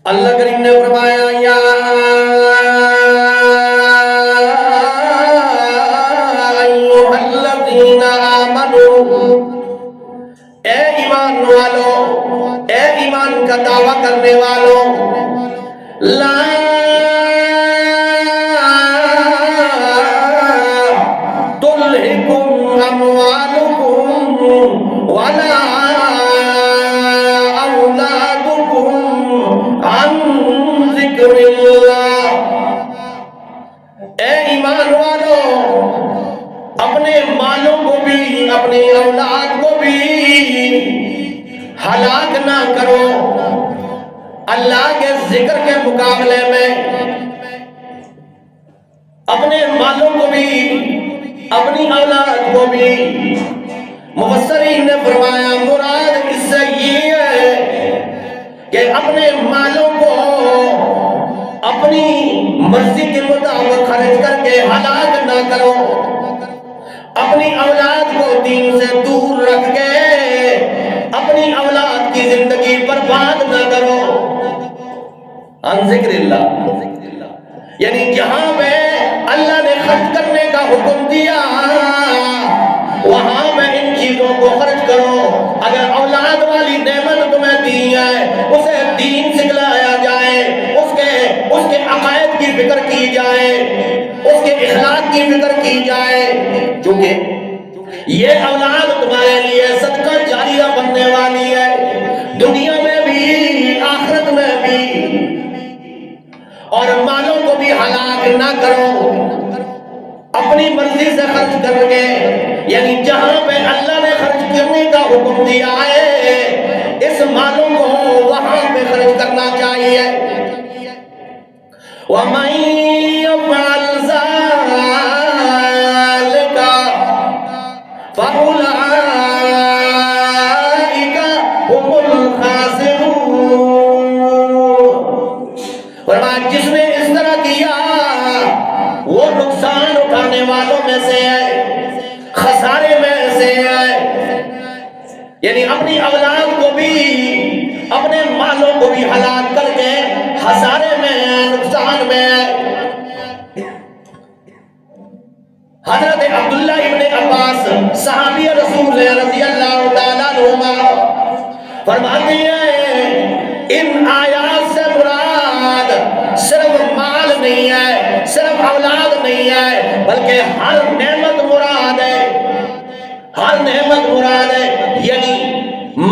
اللہ کریم نے فرمایا یا ایھا الذین آمنوا، اے ایمان والو، اے ایمان کا دعویٰ کرنے والوں، لا تلہکم اموالکم ولا اولادکم عن ذکر اللہ۔ اے ایمان والو، اپنے مالوں کو بھی اپنی اولاد کو بھی ہلاک نہ کرو اللہ کے ذکر کے مقابلے میں۔ اپنے مالوں کو بھی اپنی اولاد کو بھی، مفسرین نے فرمایا مراد اس سے یہ ہے کہ اپنے مالوں کو اپنی مرضی کے مطابق خرچ کر کے ہلاک نہ کرو، اپنی اولاد کو دین سے دور رکھ کے اپنی اولاد کی زندگی برباد نہ کرو عن ذکر اللہ۔ یعنی جہاں پہ اللہ نے خرچ کرنے کا حکم دیا وہاں پہ ان چیزوں کو خرچ کرو۔ اگر اولاد والی نعمت تمہیں دی ہے اسے دین سکھلایا جائے، اس کے عقائد کی فکر کی جائے، اس کے اخلاق کی فکر کی جائے، چونکہ یہ اولاد تمہارے لیے صدقہ جاریہ بننے والی ہے، دنیا میں بھی آخرت میں بھی۔ اور مالوں کو بھی ہلاک نہ کرو اپنی مرضی سے خرچ کر کے، یعنی جہاں پہ اللہ نے خرچ کرنے کا حکم دیا ہے اس مالوں کو وہاں پہ خرچ کرنا چاہیے۔ وَمَن يَفْعَلْ ذَلِكَ فَأُولَٰئِكَ هُمُ الْخَاسِرُونَ۔ فرمایا جس نے اس طرح کیا وہ نقصان اٹھانے والوں میں سے ہے، خسارے میں سے ہے۔ یعنی اپنی اولاد کو بھی اپنے مالوں کو بھی ہلاک کر کے خسارے میں ہے، نقصان میں ہے۔ حضرت عبداللہ ابن عباس صحابی رسول رضی اللہ تعالیٰ عنہما فرماتے ہیں ان آیات سے مراد صرف مال نہیں ہے، صرف اولاد نہیں ہے، بلکہ ہر نعمت مراد ہے، ہر نعمت مراد ہے۔ یعنی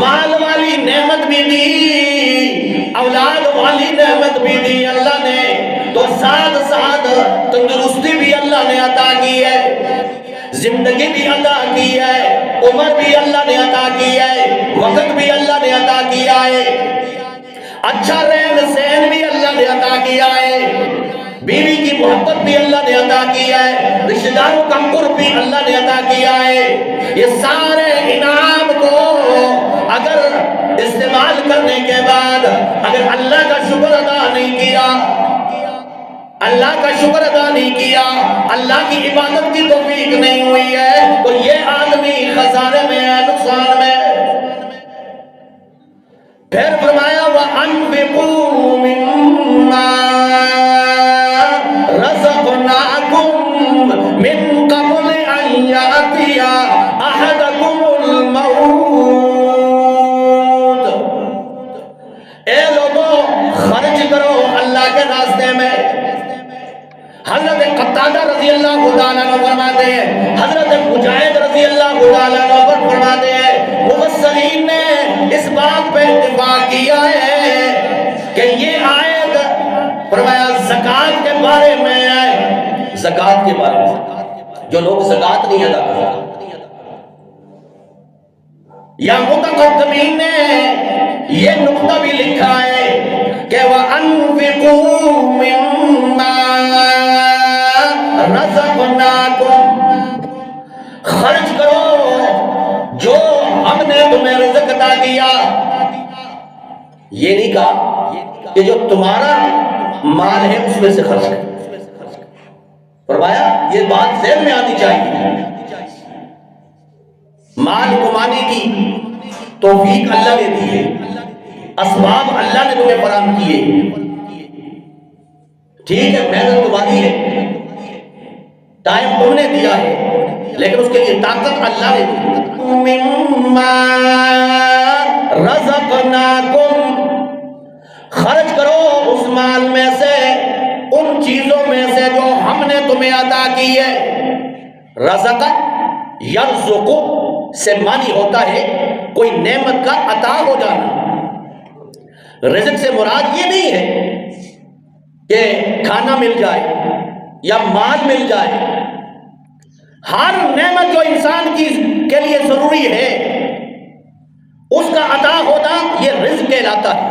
مال والی نعمت بھی دی، اولاد والی نعمت بھی دی اللہ نے، تو ساتھ ساتھ تندرستی بھی اللہ نے عطا کی ہے، زندگی بھی عطا کی ہے، عمر بھی اللہ نے عطا کی ہے، وقت بھی اللہ نے عطا کیا ہے، اچھا رہن سہن بھی اللہ نے عطا کیا ہے، بیوی کی محبت بھی اللہ نے عطا کیا ہے، رشتہ داروں کا قرب بھی اللہ نے عطا کیا ہے۔ یہ سارے انعام کو اگر استعمال کرنے کے بعد اگر اللہ کا شکر ادا نہیں کیا، اللہ کا شکر ادا نہیں کیا، اللہ کی عبادت کی توفیق نہیں ہوئی ہے، تو یہ آدمی خسارے میں ہے، نقصان میں ہے۔ پھر فرمایا وَأَنفِقُوا مِمَّا رَزَقْنَاكُم مِّن قَبْلِ أَن يَأْتِيَ أَحَدَكُمُ الْمَوْتُ۔ اے لوگوں خرچ کرو اللہ کے راستے میں۔ حضرت قتادہ رضی اللہ تعالیٰ عنہ فرماتے ہیں، حضرت مجاہد رضی اللہ تعالیٰ عنہ فرماتے ہیں، مفسرین نے اس بات پہ اتفاق کیا ہے کہ یہ آیت فرمایا زکوٰۃ کے بارے میں ہے، زکوٰۃ کے بارے میں، جو لوگ زکوٰۃ نہیں ادا کرتے۔ یا متقدمین نے یہ نقطہ بھی لکھا ہے کہ وَأَنفِقُوا مِمَّا رَزَقْنَاكُمْ، خرچ کرو جو ہم نے تمہیں رزق عطا کیا۔ یہ نہیں کہا کہ جو تمہارا مال ہے اس میں سے خرچ کرو، فرمایا یہ بات ذہن میں آنی چاہیے، مال کمانے کی توفیق اللہ نے دی ہے، اسباب اللہ نے تمہیں فراہم کیے، ٹھیک ہے محنت تمہاری ہے، ٹائم تم نے دیا ہے، لیکن اس کے لیے طاقت اللہ نے دی۔ مما رزقناکم، خرچ کرو اس مال میں سے، ان چیزوں میں سے جو ہم نے تمہیں عطا کی ہے۔ رزق یرزق سے معنی ہوتا ہے کوئی نعمت کا عطا ہو جانا۔ رزق سے مراد یہ نہیں ہے کہ کھانا مل جائے یا مال مل جائے۔ ہر نعمت جو انسان کے لیے ضروری ہے اس کا عطا ہونا یہ رزق کہلاتا ہے۔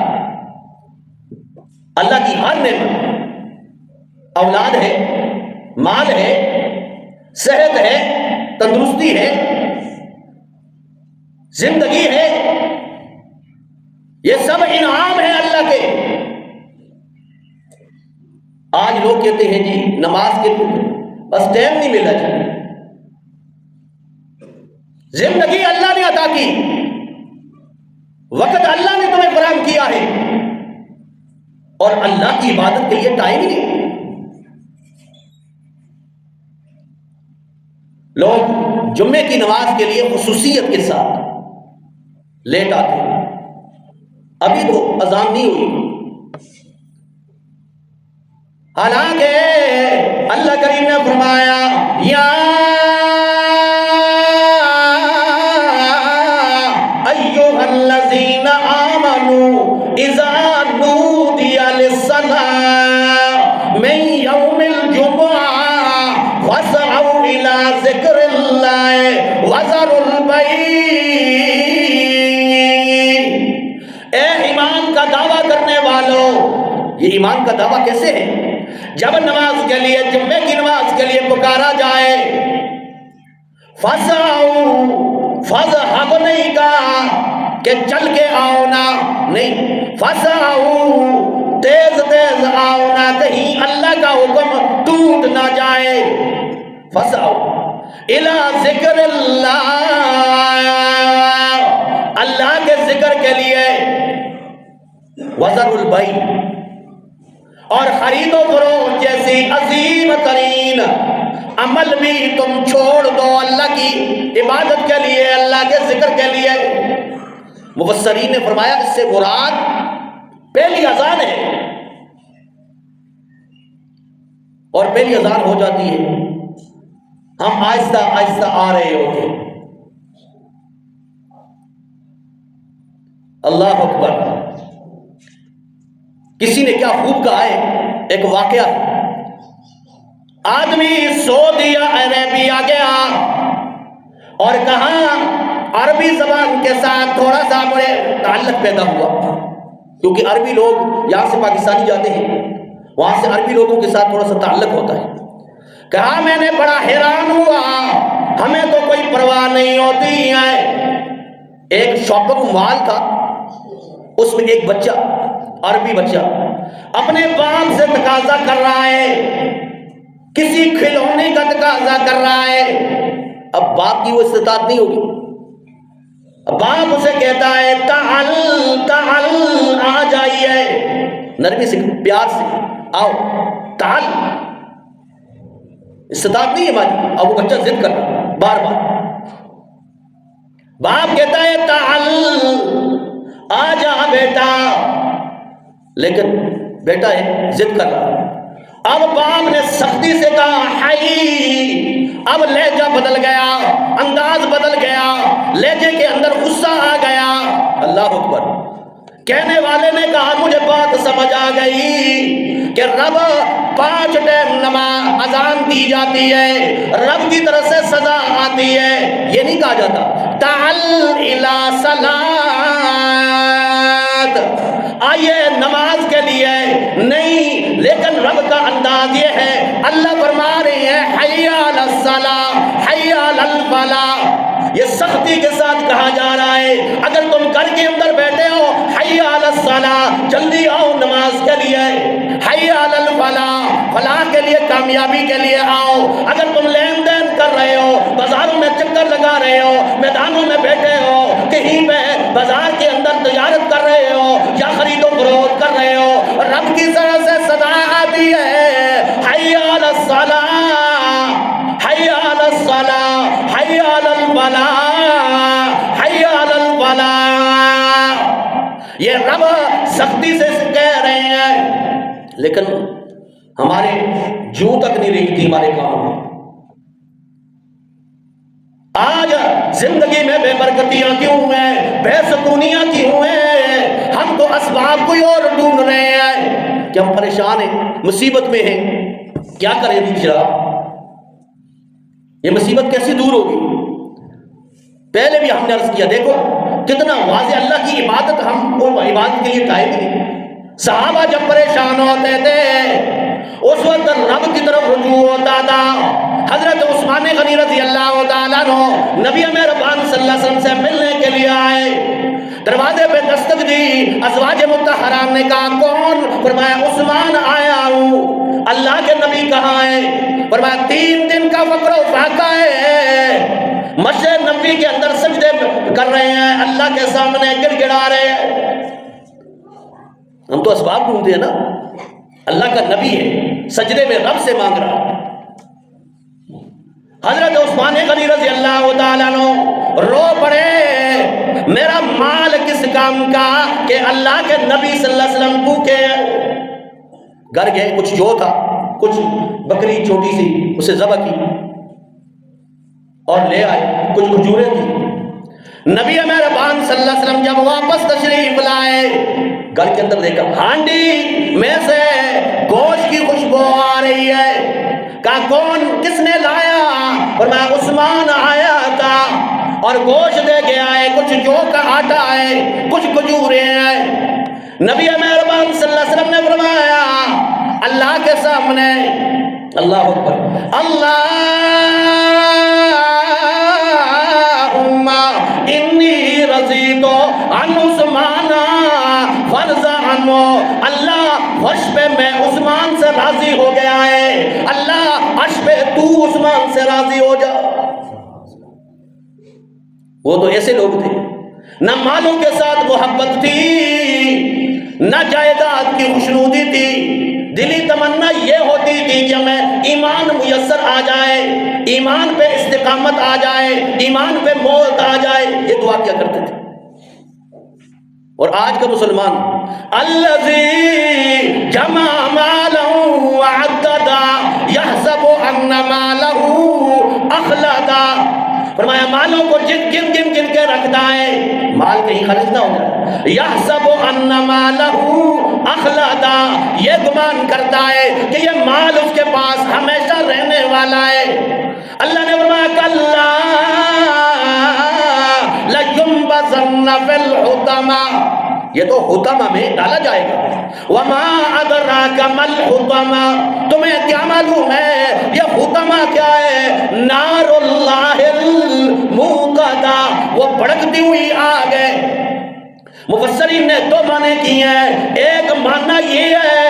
اللہ کی ہر نعمت، اولاد ہے، مال ہے، صحت ہے، تندرستی ہے، زندگی ہے، یہ سب انعام ہے اللہ کے۔ آج لوگ کہتے ہیں جی نماز کے لیے بس ٹائم نہیں ملا جی۔ زندگی اللہ نے عطا کی، وقت اللہ نے تمہیں فراہم کیا ہے، اور اللہ کی عبادت کے لیے ٹائم ہی نہیں۔ لوگ جمعے کی نماز کے لیے خصوصیت کے ساتھ لیٹ آتے ہیں، ابھی تو اذان نہیں ہوئی، حالانکہ اللہ کریم نے فرمایا یا ایھا الذین آمنوا اذا نودی للصلاۃ من یوم الجمعہ فاسعوا الی ذکر اللہ وذروا البیع۔ اے ایمان کا دعویٰ کرنے والوں، یہ ایمان کا دعویٰ کیسے ہے؟ جب نماز کے لیے، جمعے کی نماز کے لیے پکارا جائے، فَسَعُوا، فَذْهَبْ نہیں کہا کہ چل کے آؤ نا، نہیں، فَسَعُوا، تیز تیز آؤ نا، کہیں اللہ کا حکم ٹوٹ نہ جائے۔ فَسَعُوا إِلَى ذِكْرِ اللَّهِ، اللہ کے ذکر کے لیے، وَذَرُوا الْبَيْعَ، اور خرید و فروخت جیسی عظیم ترین عمل بھی تم چھوڑ دو اللہ کی عبادت کے لیے، اللہ کے ذکر کے لیے۔ مفسرین نے فرمایا اس سے مراد پہلی اذان ہے، اور پہلی اذان ہو جاتی ہے، ہم آہستہ آہستہ آ رہے ہوتے ہیں۔ اللہ اکبر۔ کسی نے کیا خوب کہا ہے، ایک واقعہ، آدمی سعودی عربیہ گیا اور کہاں عربی زبان کے ساتھ تھوڑا سا مجھے تعلق پیدا ہوا، کیونکہ عربی لوگ یہاں سے پاکستانی جاتے ہیں، وہاں سے عربی لوگوں کے ساتھ تھوڑا سا تعلق ہوتا ہے۔ کہا میں نے بڑا حیران ہوا، ہمیں تو کوئی پرواہ نہیں ہوتی ہے۔ ایک شاپنگ مال تھا، اس میں ایک بچہ، عربی بچہ اپنے باپ سے تقاضا کر رہا ہے، کسی کھلونے کا تقاضا کر رہا ہے۔ اب باپ کی وہ استطاعت نہیں ہوگی، اب باپ اسے کہتا ہے تعال تعال، آ جائیے، نرمی سے، پیار سے، آؤ تعال۔ استطاعت نہیں ہے ہماری، اب وہ بچہ ضد کر رہا ہے بار بار۔ باپ کہتا ہے تعال، آ جا بیٹا، لیکن بیٹا ہے ضد کر رہا۔ اب باپ نے سختی سے کہا حی، اب لہجہ بدل گیا، انداز بدل گیا، لہجے کے اندر غصہ آ گیا۔ اللہ اکبر۔ کہنے والے نے کہا مجھے بات سمجھ آ گئی کہ رب 5 ٹائم نماز اذان دی جاتی ہے، رب کی طرف سے سزا آتی ہے، یہ نہیں کہا جاتا تعال الی صلاۃ، آئیے نماز کے لیے، نہیں، لیکن رب کا انداز یہ ہے، اللہ فرما رہے ہیں حی علی الصلاۃ حی علی الفلاح، یہ سختی کے ساتھ کہا جا رہا ہے۔ اگر تم گھر کے اندر بیٹھے ہو، حی علی الصلاۃ، جلدی آؤ نماز کے لیے، حی علی الفلاح، فلاح کے لیے، کامیابی کے لیے آؤ۔ اگر تم لین دین کر رہے ہو، بازاروں میں چکر لگا رہے ہو، میدانوں میں بیٹھے ہو، کہیں پہ بازار کے اندر تجارت کر رہے ہو یا خرید و فروخت کر رہے ہو، رب کی طرف سے سزا آتی ہے، علی الصلاۃ حی علی الصلاۃ حی علی الفلاح حی علی الفلاح. یہ رب سختی سے کہہ رہے ہیں، لیکن ہمارے جوں تک نہیں ریکھتی ہمارے کام میں. آج زندگی میں بے برکتیاں کیوں ہیں، بے سکونیاں کیوں ہیں؟ ہم تو اسباب کوئی اور ڈھونڈ رہے ہیں کہ ہم پریشان ہیں، مصیبت میں ہیں. کیا کریں دیجیے، یہ مصیبت کیسے دور ہوگی؟ پہلے بھی ہم نے عرض کیا، دیکھو کتنا واضح اللہ کی عبادت، ہم کو عبادت کے لیے ٹائم نہیں. صحابہ جب پریشان ہوتے تھے اس وقت رب کی طرف رجوع ہوتا تھا. حضرت عثمان غنی رضی اللہ تعالیٰ عنہ نبی مہربان صلی اللہ علیہ وسلم سے ملنے کے لیے آئے. دروازے پہ دستک دی، ازواج مطہرات نے کہا کون؟ فرمایا عثمان آیا ہوں. اللہ کے نبی کہاں ہے؟ فرمایا 3 دن کا فقر و فاقہ ہے، مسجد نبوی کے اندر سجدے کر رہے ہیں، اللہ کے سامنے گڑ گڑا رہے ہیں. ہم تو اسباب ڈھونڈتے ہیں نا، اللہ کا نبی ہے سجدے میں رب سے مانگ رہا. حضرت عثمان غنی رضی اللہ تعالیٰ عنہ رو پڑے، میرا مال کس کام کا کہ اللہ کے نبی صلی اللہ علیہ وسلم بھوکے. گھر گئے، کچھ جو تھا، کچھ بکری چھوٹی سی اسے ذبح کی اور لے آئے، کچھ کھجوریں تھی. نبی مہربان صلی اللہ علیہ وسلم جب واپس تشریف لائے، گھر کے اندر دیکھا ہانڈی میں سے گوشت کی خوشبو آ رہی ہے. کہا کون؟ کس نے لایا؟ فرمایا عثمان آیا تھا اور گوشت دے کے آئے، کچھ جو کا آٹا ہے، کچھ کھجوریں ہیں. نبی مہربان صلی اللہ علیہ وسلم نے فرمایا اللہ کے سامنے، اللہ اکبر، اللہم انی رضیت عن عثمان فرضا عنہ. اللہ عرش پہ میں عثمان سے راضی ہو گیا ہے، اللہ عرش پہ تو عثمان سے راضی ہو جا. وہ تو ایسے لوگ تھے، نہ مالوں کے ساتھ محبت تھی، نہ جائیداد کی خوشنودی تھی. دلی تمنا یہ ہوتی تھی کہ ہمیں ایمان میسر آ جائے، ایمان پہ استقامت آ جائے، ایمان پہ موت آ جائے. یہ دعا کیا کرتے تھے. اور آج کا مسلمان الذی جمع مالہ وعددا یحسب ان مالہ اخلدا. فرمایا مالوں کو گن کے رکھتا ہے، مال کہیں خرچ نہ ہو جائے. یحسب ان مالہ اخلدا، یہ گمان کرتا ہے کہ یہ مال اس کے پاس ہمیشہ رہنے والا ہے. اللہ نے فرمایا کلا لَيُنبَذَنَّ فِي الْحُطَمَةِ، یہ تو حطمہ میں ڈالا جائے گا. وَمَا أَدْرَاكَ مَا الْحُطَمَةُ، تمہیں کیا معلوم ہے یہ حطمہ کیا ہے؟ نار اللہ الموقدہ، وہ بھڑکتی ہوئی آگ ہے. مفسرین نے 2 معنی کی ہیں. ایک معنی یہ ہے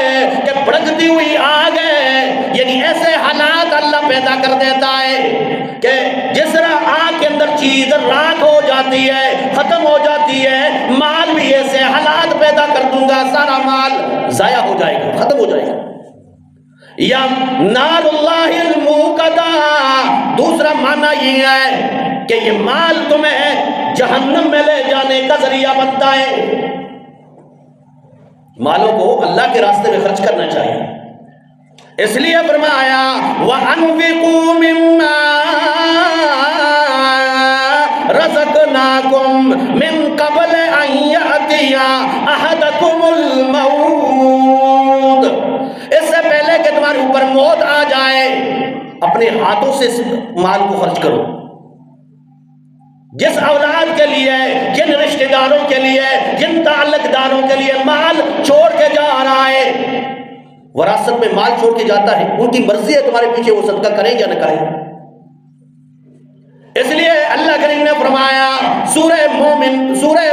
کہ بھڑکتی ہوئی آگ ہے، یعنی ایسے حالات اللہ پیدا کر دیتا ہے کہ جس طرح آگ کے اندر چیز راکھ ہو جاتی ہے، ختم ہو جاتی ہے، مال بھی ایسے حالات پیدا کر دوں گا، سارا مال ضائع ہو جائے گا، ختم ہو جائے گا. یا نار اللہ الموقدہ، دوسرا معنی یہ ہے کہ یہ مال تمہیں جہنم میں لے جانے کا ذریعہ بنتا ہے. مالوں کو اللہ کے راستے میں خرچ کرنا چاہیے. اس لیے فرمایا وَأَنفِقُوا مِمَّا رَزَقْنَاكُمْ مِن قَبْلِ أَن يَأْتِيَ أَحَدَكُمُ الْمَوْتُ، اس سے پہلے کہ تمہارے اوپر موت آ جائے اپنے ہاتھوں سے مال کو خرچ کرو. جس اولاد کے لیے، جن رشتہ داروں کے لیے، جن تعلق داروں کے لیے مال چھوڑ کے جا رہا ہے، وراثت میں مال چھوڑ کے جاتا ہے، ان کی مرضی ہے تمہارے پیچھے وہ صدقہ کریں یا نہ کریں. اس لیے اللہ کریم نے فرمایا سورہ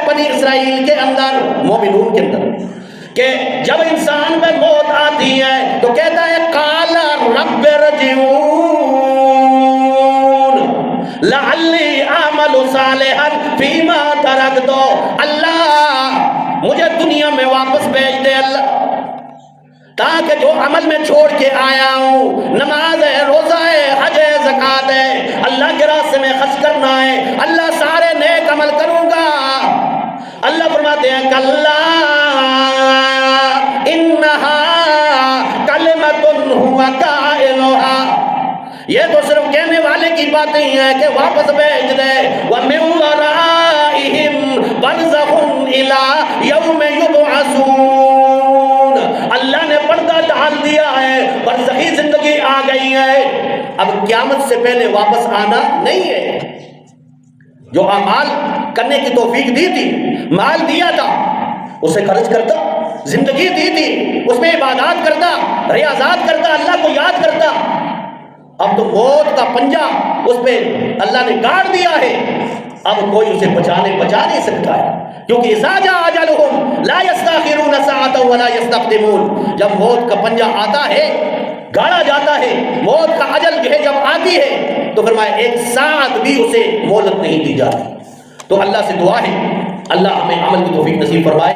بنی اسرائیل کے اندر، مومنون کے اندر، کہ جب انسان میں موت آتی ہے تو کہتا ہے قال رب ارجعون لعلی اعمل صالحا فیما ترکت، اللہ مجھے دنیا میں واپس بھیج دے. اللہ تاکہ جو عمل میں چھوڑ کے آیا ہوں، نماز ہے، روزہ ہے، حج ہے، زکوٰۃ ہے، اللہ کے راستے میں خرچ کرنا ہے، اللہ سارے نیک عمل کروں گا۔ اللہ فرماتے ہیں کلا انہا کلمۃ ھو قائلھا، یہ تو صرف کہنے والے کی باتیں ہیں کہ واپس بھیج دے۔ وَمِن وَرَائِهِمْ بَرْزَخٌ إِلَىٰ يَوْمِ يُبْعَثُونَ، اللہ نے پردہ ڈال دیا ہے، برزخی زندگی آ گئی ہے، اب قیامت سے پہلے واپس آنا نہیں ہے۔ جو اعمال کرنے کی توفیق دی تھی، مال دیا تھا، اسے خرچ کرتا، زندگی دی تھی، اس میں عبادات کرتا، ریاضات کرتا، اللہ کو یاد کرتا، اب تو موت کا پنجہ اس پہ اللہ نے گاڑ دیا ہے، اب کوئی اسے بچا نہیں سکتا ہے، کیونکہ اذا جاء اجلھم لا یستاخرون ساعۃ ولا یستقدمون، جب موت کا پنجہ آتا ہے، گاڑا جاتا ہے، موت کا اجل جب آتی ہے تو فرمایا ایک ساعت بھی اسے مہلت نہیں دی جاتی۔ تو اللہ سے دعا ہے اللہ ہمیں عمل کی توفیق نصیب فرمائے۔